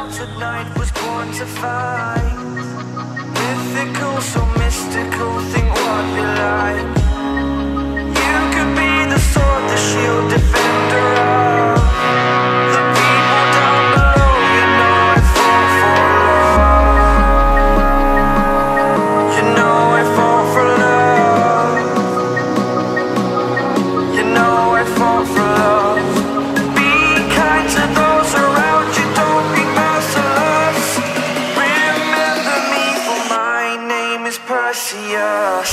else at night was born to fight. Mythical, so mystical, think what you like. You could be the sword, the shield, defender of the people down below. You know I fall for love. You know I fall for love. You know I fall for love. Be kind to those around you, don't be merciless. Remember me, for my name is Perseus.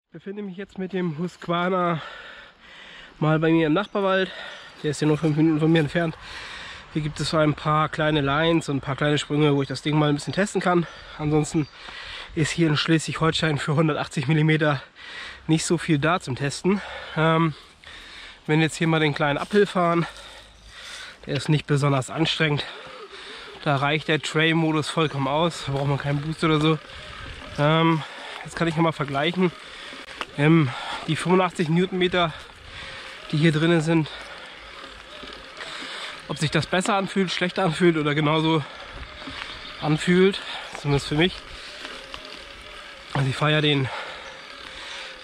Ich befinde mich jetzt mit dem Husqvarna mal bei mir im Nachbarwald. Der ist ja nur 5 Minuten von mir entfernt. Hier gibt es so ein paar kleine Lines und ein paar kleine Sprünge, wo ich das Ding mal ein bisschen testen kann. Ansonsten ist hier in Schleswig-Holstein für 180 mm nicht so viel da zum Testen. Wenn wir jetzt hier mal den kleinen Uphill fahren, der ist nicht besonders anstrengend. Da reicht der Trail-Modus vollkommen aus, da braucht man keinen Boost oder so. Jetzt kann ich mal vergleichen. Die 85 Newtonmeter, die hier drin sind, ob sich das besser anfühlt, schlechter anfühlt oder genauso anfühlt, zumindest für mich. Also ich fahre ja den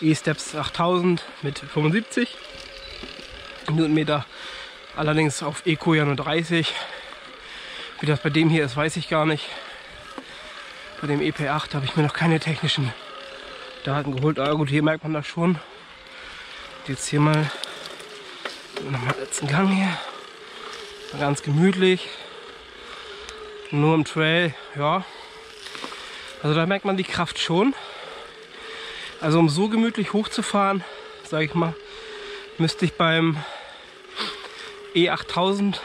E-Steps 8000 mit 75 Newtonmeter, allerdings auf Eco ja nur 30. Wie das bei dem hier ist, weiß ich gar nicht. Bei dem EP8 habe ich mir noch keine technischen Daten geholt. Aber gut, hier merkt man das schon. Jetzt hier mal nochmal letzten Gang hier. Ganz gemütlich. Nur im Trail, ja. Also da merkt man die Kraft schon. Also um so gemütlich hochzufahren, sage ich mal, müsste ich beim E8000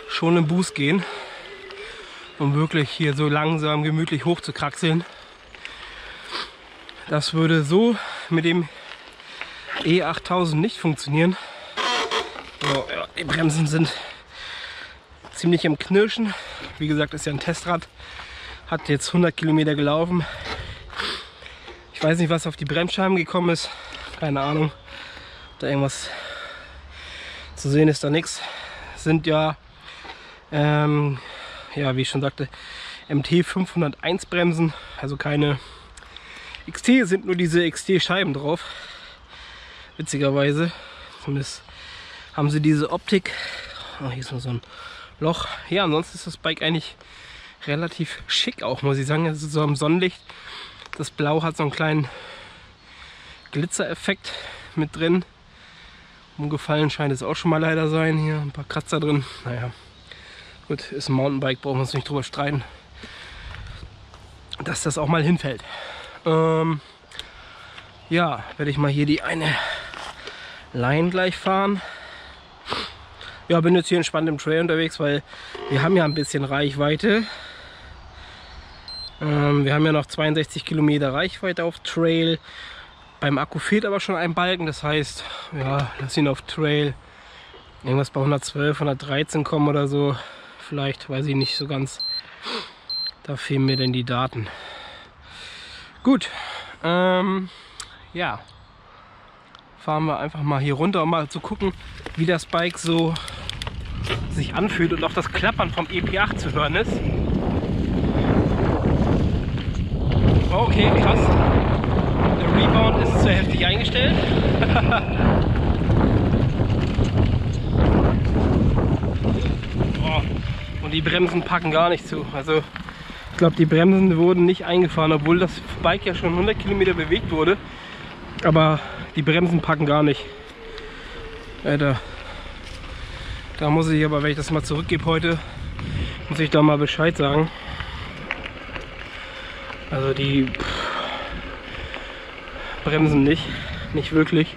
schon im Boost gehen, um wirklich hier so langsam gemütlich hoch zu kraxeln. Das würde so mit dem E8000 nicht funktionieren. So, ja, die Bremsen sind ziemlich am Knirschen. Wie gesagt, ist ja ein Testrad. Hat jetzt 100 Kilometer gelaufen. Ich weiß nicht, was auf die Bremsscheiben gekommen ist. Keine Ahnung. Da irgendwas zu sehen ist, da nichts. Sind ja, ja, wie ich schon sagte, MT 501 Bremsen. Also keine XT, sind nur diese XT-Scheiben drauf. Witzigerweise. Zumindest haben sie diese Optik. Oh, hier ist noch so ein Loch. Ja, ansonsten ist das Bike eigentlich relativ schick auch, muss ich sagen. Es ist so im Sonnenlicht. Das Blau hat so einen kleinen Glitzereffekt mit drin. Umgefallen scheint es auch schon mal leider sein. Hier ein paar Kratzer drin. Naja, gut, ist ein Mountainbike, brauchen wir uns nicht drüber streiten, dass das auch mal hinfällt. Ja, werde ich mal hier die eine Line gleich fahren. Ja, bin jetzt hier entspannt im Trail unterwegs, weil wir haben ja ein bisschen Reichweite. Wir haben ja noch 62 Kilometer Reichweite auf Trail. Beim Akku fehlt aber schon ein Balken, das heißt, ja, lass ihn auf Trail irgendwas bei 112, 113 kommen oder so. Vielleicht, weiß ich nicht so ganz. Da fehlen mir denn die Daten. Gut, ja, fahren wir einfach mal hier runter, um mal zu gucken, wie das Bike so sich anfühlt und auch das Klappern vom EP8 zu hören ist. Okay, krass. Der Rebound ist zu heftig eingestellt. Oh, und die Bremsen packen gar nicht zu. Also ich glaube, die Bremsen wurden nicht eingefahren, obwohl das Bike ja schon 100 Kilometer bewegt wurde. Aber die Bremsen packen gar nicht. Alter. Da muss ich aber, wenn ich das mal zurückgebe heute, muss ich da mal Bescheid sagen. Also die Abbremsen nicht wirklich.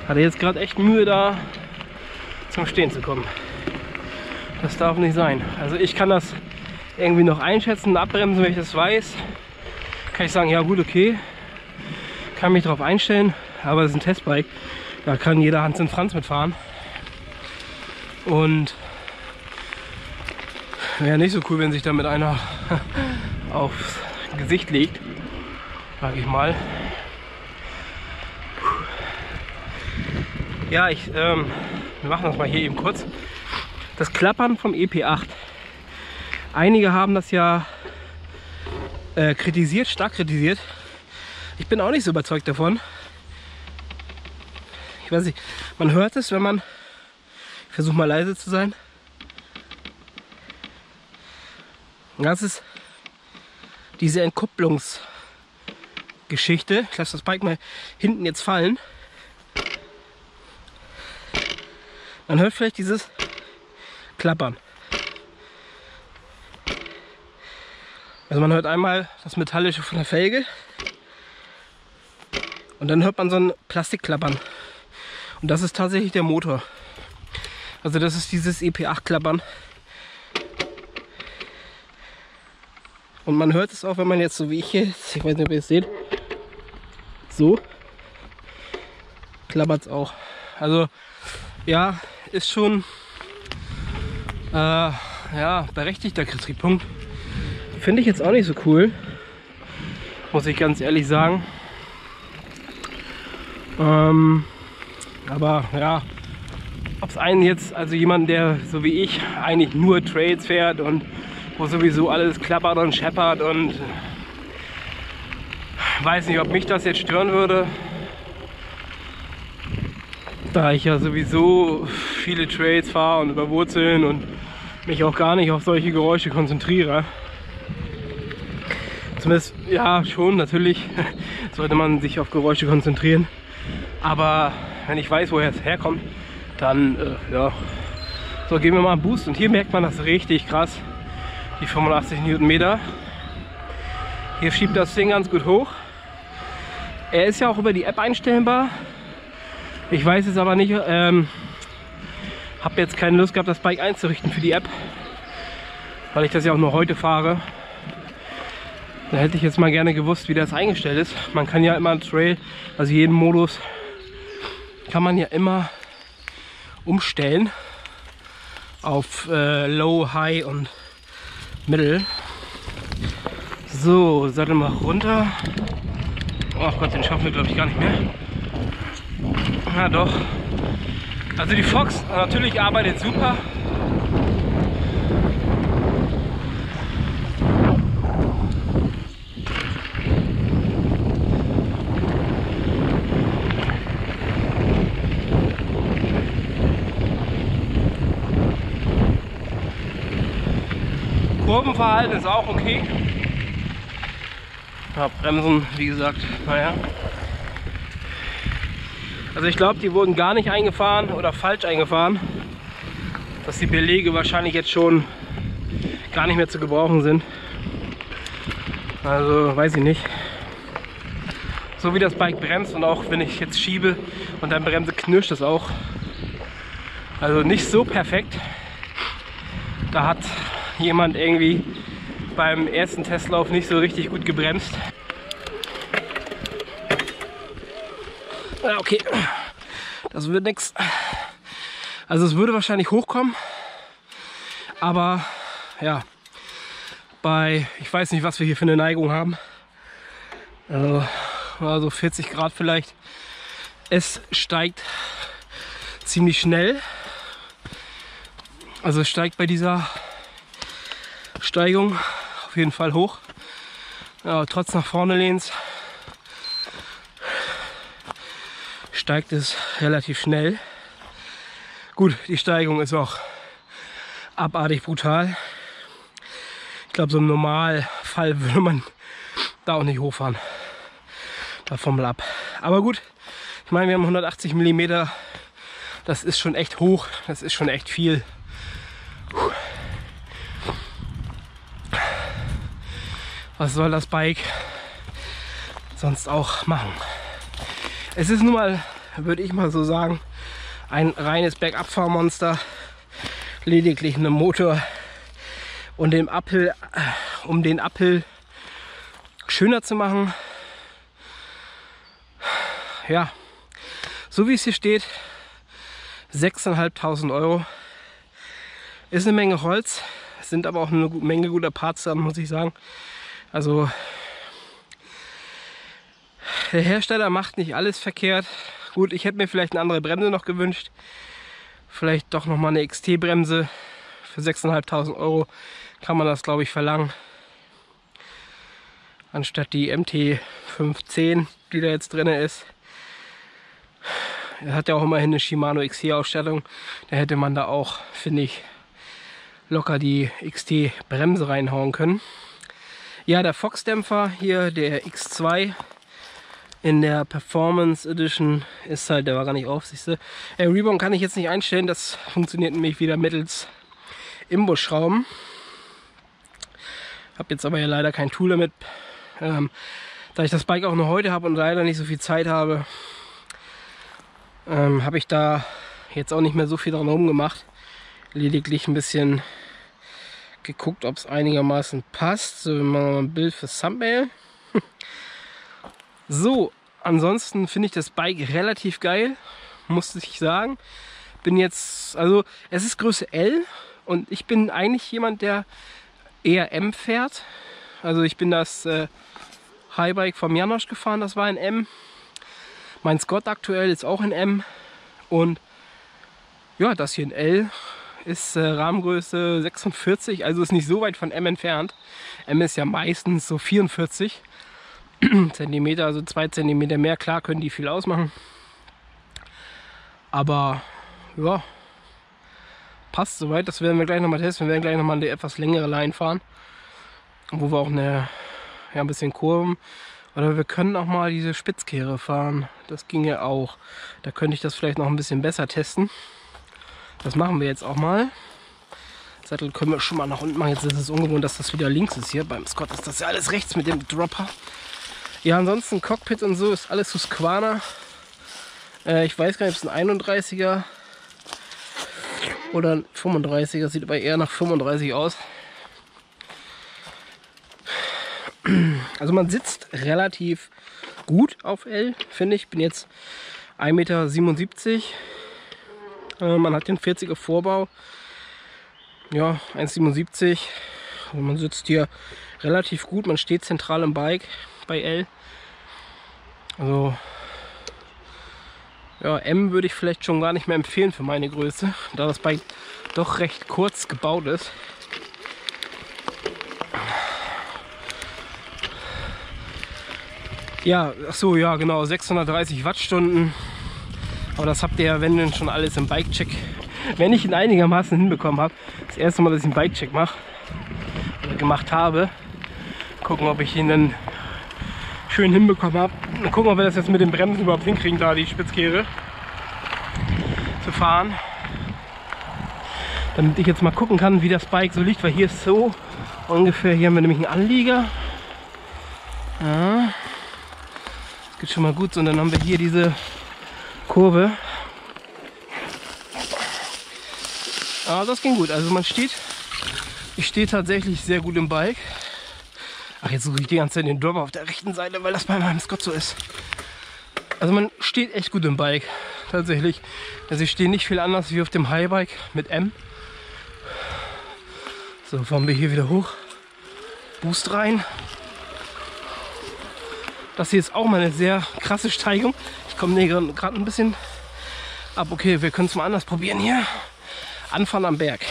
Hatte jetzt gerade echt Mühe, da zum Stehen zu kommen. Das darf nicht sein. Also ich kann das irgendwie noch einschätzen, abbremsen, wenn ich das weiß. Kann ich sagen, ja gut, okay. Kann mich darauf einstellen, aber es ist ein Testbike. Da kann jeder Hans und Franz mitfahren. Und wäre nicht so cool, wenn sich da mit einer aufs Gesicht legt, sag ich mal. Ja, wir machen das mal hier eben kurz. Das Klappern vom EP8. Einige haben das ja kritisiert, stark kritisiert. Ich bin auch nicht so überzeugt davon. Ich weiß nicht, man hört es, wenn man... Ich versuche mal leise zu sein. Das ist diese Entkupplungsgeschichte. Ich lasse das Bike mal hinten jetzt fallen. Man hört vielleicht dieses Klappern. Also man hört einmal das Metallische von der Felge und dann hört man so ein Plastikklappern. Und das ist tatsächlich der Motor. Also das ist dieses EP8-Klappern. Und man hört es auch, wenn man jetzt so wie ich jetzt, ich weiß nicht, ob ihr es seht, so klappert es auch. Also ja, ist schon ja, berechtigter Kritikpunkt. Finde ich jetzt auch nicht so cool, muss ich ganz ehrlich sagen. Aber ja, ob es einen jetzt, also jemand, der so wie ich eigentlich nur Trails fährt und wo sowieso alles klappert und scheppert und weiß nicht, ob mich das jetzt stören würde, da ich ja sowieso viele Trails fahre und über Wurzeln und mich auch gar nicht auf solche Geräusche konzentriere. Zumindest, ja, schon, natürlich sollte man sich auf Geräusche konzentrieren. Aber wenn ich weiß, woher es herkommt, dann, ja. So, geben wir mal einen Boost. Und hier merkt man das richtig krass. Die 85 Newtonmeter. Hier schiebt das Ding ganz gut hoch. Er ist ja auch über die App einstellbar. Ich weiß es aber nicht. Habe jetzt keine Lust gehabt, das Bike einzurichten für die App. Weil ich das ja auch nur heute fahre. Da hätte ich jetzt mal gerne gewusst, wie das eingestellt ist. Man kann ja immer Trail, also jeden Modus, kann man ja immer umstellen auf Low, High und Middle. So, Sattel mal runter. Oh Gott, den schaffen wir glaube ich gar nicht mehr. Ja doch. Also die Fox natürlich arbeitet super. Kurvenverhalten ist auch okay. Ja, Bremsen, wie gesagt, naja. Also ich glaube, die wurden gar nicht eingefahren oder falsch eingefahren. Dass die Belege wahrscheinlich jetzt schon gar nicht mehr zu gebrauchen sind. Also weiß ich nicht. So wie das Bike bremst und auch wenn ich jetzt schiebe und dann bremse, knirscht das auch. Also nicht so perfekt. Da hat jemand irgendwie beim ersten Testlauf nicht so richtig gut gebremst. Ja, okay, das wird nichts. Also es würde wahrscheinlich hochkommen, aber ja, bei, ich weiß nicht, was wir hier für eine Neigung haben, also 40 Grad vielleicht. Es steigt ziemlich schnell, also es steigt bei dieser Steigung auf jeden Fall hoch. Ja, trotz nach vorne Lehns steigt es relativ schnell. Gut, die Steigung ist auch abartig brutal. Ich glaube, so im Normalfall würde man da auch nicht hochfahren. Davon mal ab. Aber gut, ich meine, wir haben 180 mm. Das ist schon echt hoch. Das ist schon echt viel. Was soll das Bike? sonst auch machen. Es ist nun mal, würde ich mal so sagen, ein reines Bergabfahrmonster. Lediglich einen Motor und den Uphill, um den Uphill schöner zu machen. Ja, so wie es hier steht, 6.500 Euro. Ist eine Menge Holz, sind aber auch eine Menge guter Parts dran, muss ich sagen. Also der Hersteller macht nicht alles verkehrt. Gut, ich hätte mir vielleicht eine andere Bremse noch gewünscht. Vielleicht doch nochmal eine XT-Bremse. Für 6.500 Euro kann man das, glaube ich, verlangen. Anstatt die MT510, die da jetzt drin ist. Er hat ja auch immerhin eine Shimano XT-Ausstattung. Da hätte man da auch, finde ich, locker die XT-Bremse reinhauen können. Ja, der Fox-Dämpfer hier, der X2 in der Performance Edition ist halt, der war gar nicht auf, siehst du. Rebound kann ich jetzt nicht einstellen, das funktioniert nämlich wieder mittels Imbusschrauben. Habe jetzt aber ja leider kein Tool damit. Da ich das Bike auch nur heute habe und leider nicht so viel Zeit habe, habe ich da jetzt auch nicht mehr so viel dran rumgemacht. Lediglich ein bisschen geguckt, ob es einigermaßen passt. So, wir machen mal ein Bild für Thumbnail. So, ansonsten finde ich das Bike relativ geil, muss ich sagen. Bin jetzt, also es ist Größe L und ich bin eigentlich jemand, der eher M fährt. Also ich bin das Highbike vom Janosch gefahren, das war ein M. Mein Scott aktuell ist auch ein M. Und ja, das hier ein L ist Rahmengröße 46, also ist nicht so weit von M entfernt. M ist ja meistens so 44 Zentimeter, also 2 Zentimeter mehr. Klar können die viel ausmachen. Aber ja, passt soweit. Das werden wir gleich nochmal testen. Wir werden gleich nochmal eine etwas längere Line fahren, wo wir auch ein bisschen Kurven. Oder wir können auch mal diese Spitzkehre fahren. Das ginge auch. Da könnte ich das vielleicht noch ein bisschen besser testen. Das machen wir jetzt auch mal. Sattel können wir schon mal nach unten machen. Jetzt ist es ungewohnt, dass das wieder links ist hier. Beim Scott ist das ja alles rechts mit dem Dropper. Ja, ansonsten Cockpit und so ist alles Husqvarna. Ich weiß gar nicht, ob es ein 31er oder ein 35er. Sieht aber eher nach 35 aus. Also man sitzt relativ gut auf L, finde ich. Bin jetzt 1,77 Meter. Man hat den 40er Vorbau. Ja, 1,77 Meter. Also man sitzt hier relativ gut. Man steht zentral im Bike bei L. Also ja, M würde ich vielleicht schon gar nicht mehr empfehlen für meine Größe, da das Bike doch recht kurz gebaut ist. Ja, ach so, ja genau, 630 Wattstunden. Aber das habt ihr ja, wenn denn schon alles im Bike-Check, wenn ich ihn einigermaßen hinbekommen habe. Das erste Mal, dass ich einen Bike-Check mache oder gemacht habe. Gucken, ob ich ihn dann schön hinbekommen habe. Dann gucken, ob wir das jetzt mit den Bremsen überhaupt hinkriegen, da die Spitzkehre zu fahren. Damit ich jetzt mal gucken kann, wie das Bike so liegt, weil hier ist so ungefähr, hier haben wir nämlich einen Anlieger. Ja. Geht schon mal gut so, und dann haben wir hier diese Kurve. Aber das ging gut, also ich stehe tatsächlich sehr gut im Bike. Ach, jetzt suche ich die ganze Zeit den Dropper auf der rechten Seite, weil das bei meinem Scott so ist. Also man steht echt gut im Bike, tatsächlich. Also ich stehe nicht viel anders wie auf dem Highbike mit M. So, fahren wir hier wieder hoch. Boost rein. Das hier ist auch mal eine sehr krasse Steigung. Ich komme gerade ein bisschen ab. Okay, wir können es mal anders probieren hier. Anfahren am Berg.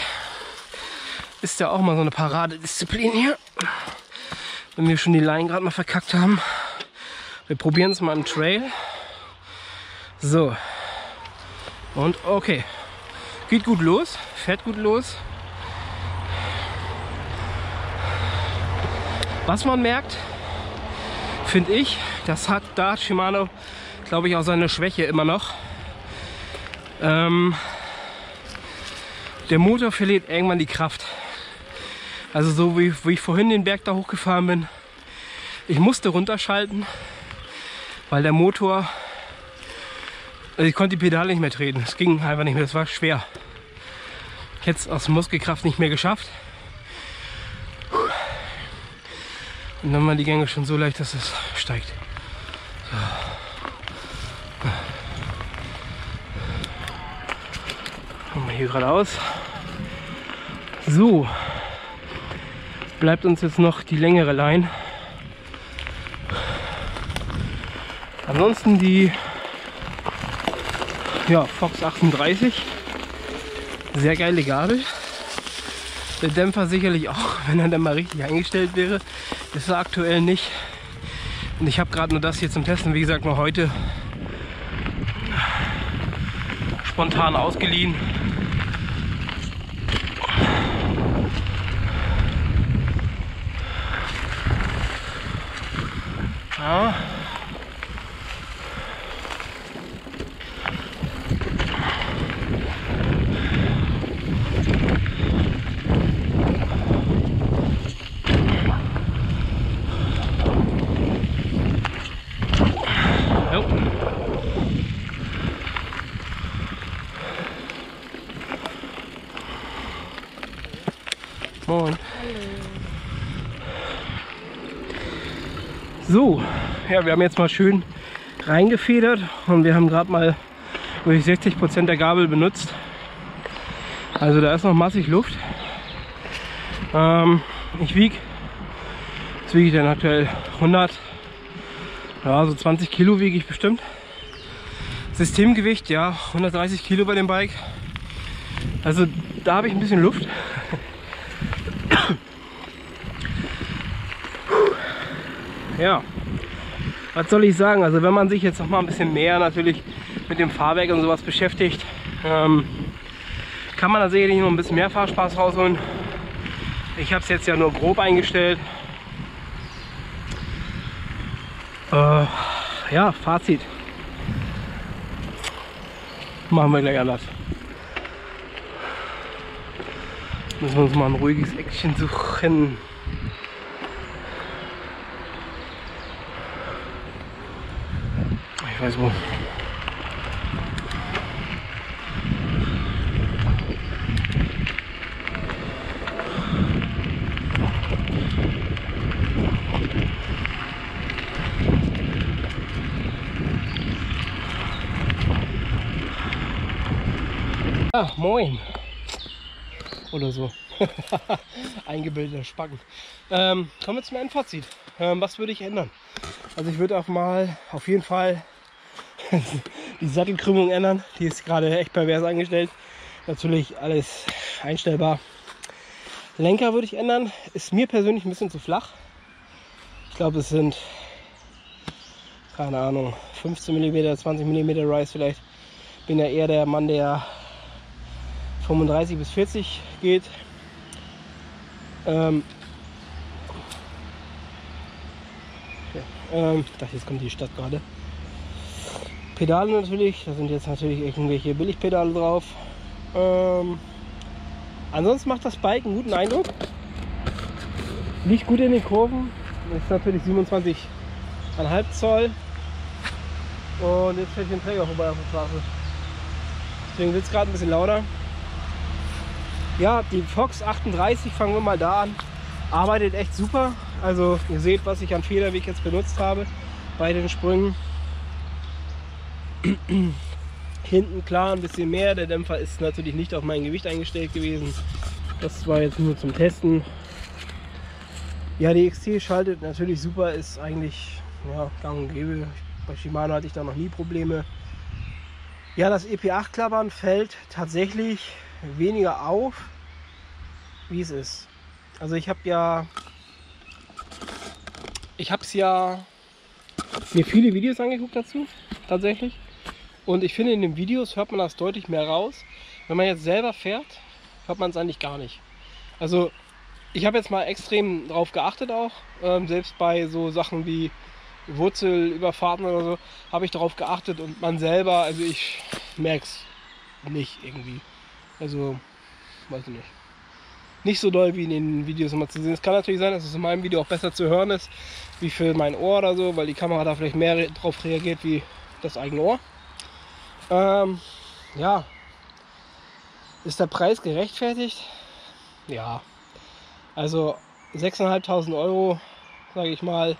Ist ja auch mal so eine Paradedisziplin hier. Wenn wir schon die Line gerade mal verkackt haben. Wir probieren es mal im Trail. So. Und okay. Geht gut los. Fährt gut los. Was man merkt, finde ich, das hat da Shimano, glaube ich, auch seine Schwäche immer noch. Der Motor verliert irgendwann die Kraft. Also so wie ich vorhin den Berg da hochgefahren bin. Ich musste runterschalten, weil der Motor, also ich konnte die Pedale nicht mehr treten, es ging einfach nicht mehr, es war schwer. Ich hätte es aus Muskelkraft nicht mehr geschafft. Und dann waren die Gänge schon so leicht, dass es steigt. So. Kommen wir hier geradeaus. So, bleibt uns jetzt noch die längere Line. Ansonsten die Fox 38. Sehr geile Gabel. Der Dämpfer sicherlich auch, wenn er dann mal richtig eingestellt wäre. Ist er aktuell nicht. Und ich habe gerade nur das hier zum Testen, wie gesagt, nur heute spontan ausgeliehen. Ja. Moin. So, ja, wir haben jetzt mal schön reingefedert und wir haben gerade mal durch 60% der Gabel benutzt. Also da ist noch massig Luft. Ich wiege, was wiege ich denn aktuell? 100, ja, so 20 Kilo wiege ich bestimmt. Systemgewicht, ja, 130 Kilo bei dem Bike. Also da habe ich ein bisschen Luft. Ja, was soll ich sagen? Also wenn man sich jetzt noch mal ein bisschen mehr natürlich mit dem Fahrwerk und sowas beschäftigt, kann man da sicherlich noch ein bisschen mehr Fahrspaß rausholen. Ich habe es jetzt ja nur grob eingestellt. Ja, Fazit. Machen wir gleich anders. Müssen wir uns mal ein ruhiges Eckchen suchen. Ich weiß wo. Ah, moin. Oder so. Eingebildeter Spacken. Kommen wir zum Endfazit. Was würde ich ändern? Also ich würde auf jeden Fall die Sattelkrümmung ändern. Die ist gerade echt pervers eingestellt. Natürlich alles einstellbar. Lenker würde ich ändern. Ist mir persönlich ein bisschen zu flach. Ich glaube, es sind, keine Ahnung, 15 mm, 20 mm Rise vielleicht. Bin ja eher der Mann, der 35 bis 40 geht. Ich dachte, jetzt kommt die Stadt gerade. Pedale natürlich, da sind jetzt natürlich irgendwelche Billigpedale drauf. Ansonsten macht das Bike einen guten Eindruck. Liegt gut in den Kurven. Ist natürlich 27,5 Zoll. Und jetzt fährt ein Träger vorbei auf der Straße. Deswegen wird es gerade ein bisschen lauter. Ja, die Fox 38, fangen wir mal da an. Arbeitet echt super. Also ihr seht, was ich an Federweg jetzt benutzt habe bei den Sprüngen. Hinten klar ein bisschen mehr. Der Dämpfer ist natürlich nicht auf mein Gewicht eingestellt gewesen. Das war jetzt nur zum Testen. Ja, die XT schaltet natürlich super, ist eigentlich ja, gang und gäbe. Bei Shimano hatte ich da noch nie Probleme. Ja, das EP8-Klappern fällt tatsächlich weniger auf, wie es ist. Also ich habe mir viele Videos angeguckt dazu, tatsächlich. Und ich finde, in den Videos hört man das deutlich mehr raus. Wenn man jetzt selber fährt, hört man es eigentlich gar nicht. Also ich habe jetzt mal extrem drauf geachtet auch, selbst bei so Sachen wie Wurzelüberfahrten oder so, habe ich darauf geachtet und man selber, also ich merke es nicht irgendwie. Also, weiß ich nicht. nicht so doll wie in den Videos immer zu sehen. Es kann natürlich sein, dass es in meinem Video auch besser zu hören ist, wie für mein Ohr oder so, weil die Kamera da vielleicht mehr drauf reagiert wie das eigene Ohr. Ja, ist der Preis gerechtfertigt? Ja, also 6.500 Euro, sage ich mal,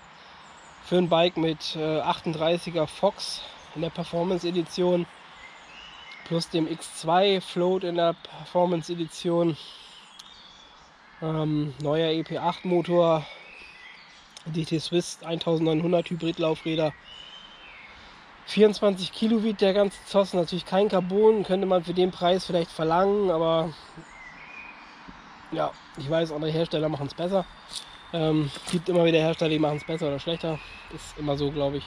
für ein Bike mit 38er Fox in der Performance Edition plus dem X2 Float in der Performance Edition, neuer EP8 Motor, DT Swiss 1900 Hybridlaufräder, 24 Kilo wiegt der ganze Zoss, natürlich kein Carbon, könnte man für den Preis vielleicht verlangen, aber ja, ich weiß, andere Hersteller machen es besser. Gibt immer wieder Hersteller, die machen es besser oder schlechter. Ist immer so, glaube ich.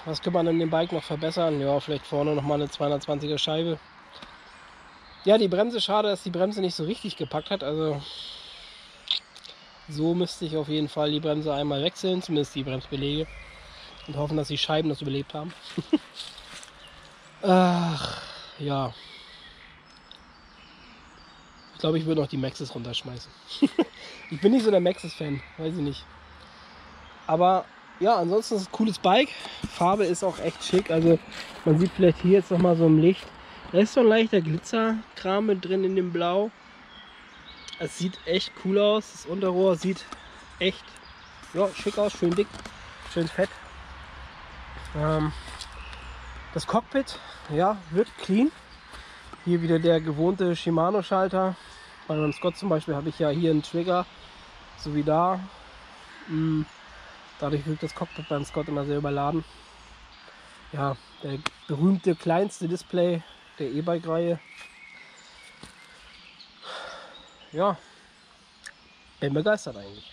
Was kann man an dem Bike noch verbessern? Ja, vielleicht vorne nochmal eine 220er Scheibe. Ja, die Bremse, schade, dass die Bremse nicht so richtig gepackt hat. Also so müsste ich auf jeden Fall die Bremse einmal wechseln, zumindest die Bremsbeläge. Und hoffen, dass die Scheiben das überlebt haben. Ach, ja. Ich glaube, ich würde noch die Maxxis runterschmeißen. Ich bin nicht so der Maxxis-Fan, weiß ich nicht. Aber ja, ansonsten ist es ein cooles Bike. Farbe ist auch echt schick. Also man sieht vielleicht hier jetzt nochmal so im Licht. Da ist so ein leichter Glitzerkram mit drin in dem Blau. Es sieht echt cool aus. Das Unterrohr sieht echt schick aus. Schön dick, schön fett. Das Cockpit, ja, wird clean. Hier wieder der gewohnte Shimano-Schalter. Bei meinem Scott zum Beispiel habe ich ja hier einen Trigger, so wie da. Dadurch wirkt das Cockpit beim Scott immer sehr überladen. Ja, der berühmte kleinste Display der E-Bike-Reihe. Ja, bin begeistert eigentlich.